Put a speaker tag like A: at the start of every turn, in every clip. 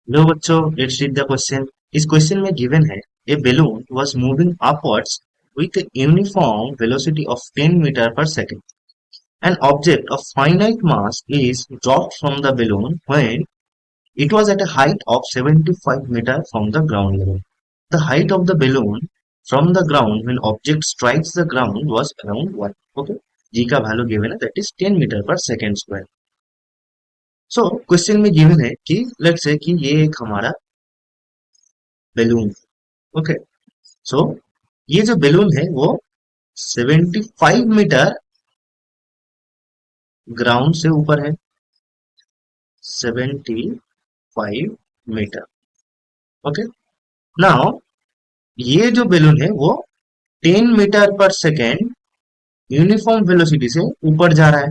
A: लो बच्चों, let's read the question. इस question में गिवन है ए balloon was moving upwards with a uniform velocity of 10 meter per second. An object of finite mass is dropped from the balloon when it was at a height of 75 meter from the ground level. The height of the balloon from the ground when object strikes the ground was around what? Okay, g का value given है, that is 10 meter per second square. So question में given है कि let's say कि ये एक हमारा balloon. Okay, सो ये जो बैलून है वो 75 मीटर ग्राउंड से ऊपर है। 75 मीटर। ओके, नाउ ये जो बैलून है वो 10 मीटर पर सेकेंड यूनिफॉर्म वेलोसिटी से ऊपर जा रहा है।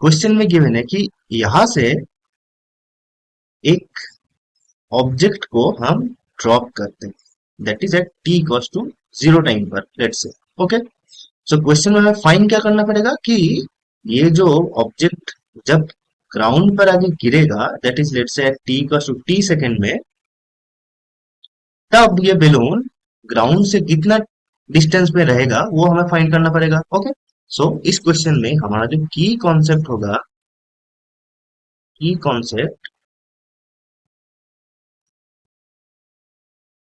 A: क्वेश्चन में गिवन है कि यहां से एक ऑब्जेक्ट को हम ड्रॉप करते हैं, that is at t equals to 0 time पर, let's say. Okay, so question में हमें फाइंड क्या करना पड़ेगा कि ये जो ऑब्जेक्ट जब ग्राउंड पर आगे गिरेगा, that is let's say at t equals to t second में, तब ये बैलून ग्राउंड से कितना डिस्टेंस पे रहेगा वो हमें फाइंड करना पड़ेगा। ओके, सो इस क्वेश्चन में हमारा जो की कॉन्सेप्ट होगा, की concept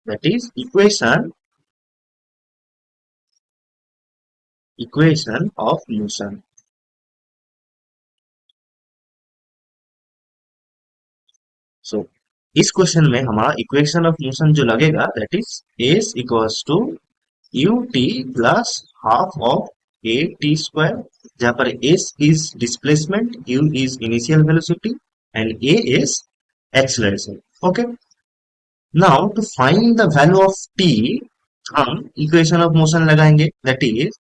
A: that is equation of motion. So इस क्वेश्चन में हमारा इक्वेशन ऑफ मोशन जो लगेगा, that is S equals to U T plus half of A T square, जहां पर S is displacement, U is initial velocity and A is acceleration. Okay, now to find the value of T हम equation of motion लगाएंगे, that is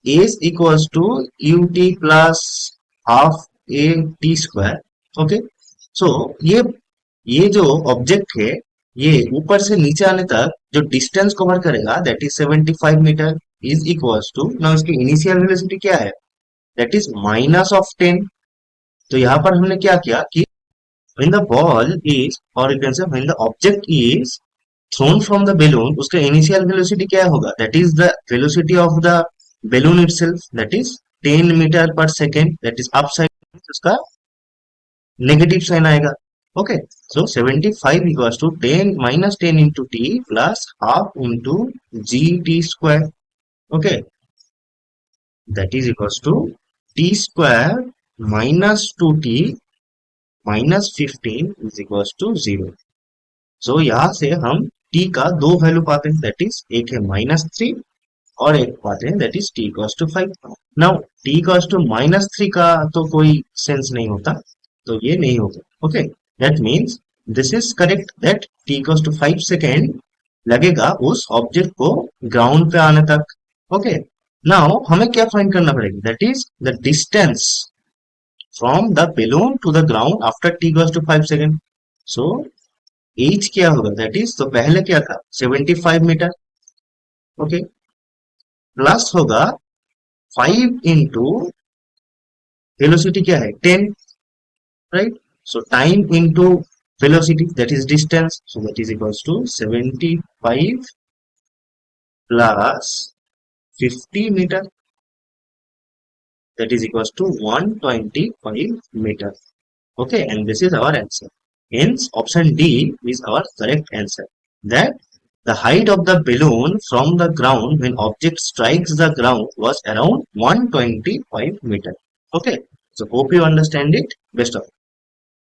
A: S equals to U T plus half A T square. Okay, सो ये जो object है ये ऊपर से नीचे आने तक जो डिस्टेंस कवर करेगा, that is 75 metre, is equals to, ना उसकी इनिशियल वेलोसिटी क्या है, दैट इज माइनस ऑफ 10। तो यहाँ पर हमने क्या किया कि when the ball is, or you can say when the object is thrown from the balloon, उसका initial velocity क्या होगा, that is the velocity of the balloon itself, that is 10 meter per second, that is upside, उसका negative sign आएगा। Okay, so 75 equals to 10 minus 10 into t plus half into g t square. Okay, that is equals to t square minus 2t minus 15 is equals to 0। So यहां से हम t का दो value पाते हैं, that is एक है -3 और एक पाते हैं that is t equals to 5। Now t equals to -3 का तो कोई सेंस नहीं होता, तो ये नहीं होगा। Okay, that means this is correct that t equals to 5 second लगेगा उस ऑब्जेक्ट को ग्राउंड पे आने तक। ओके, नाउ हमें क्या फाइंड करना पड़ेगा, that is the distance from the balloon to the ground after t equals to 5 second. So h क्या होगा, दैट इज, तो पहले क्या था 75 मीटर। ओके, प्लस होगा 5 इंटू वेलोसिटी क्या है 10, right? So time into velocity, that is distance, so that is equals to 75 plus 50 meter, that is equals to 125 meter. Okay, and this is our answer. Hence option D is our correct answer, that the height of the balloon from the ground when object strikes the ground was around 125 meter. Okay, so hope you understand it. Best of luck.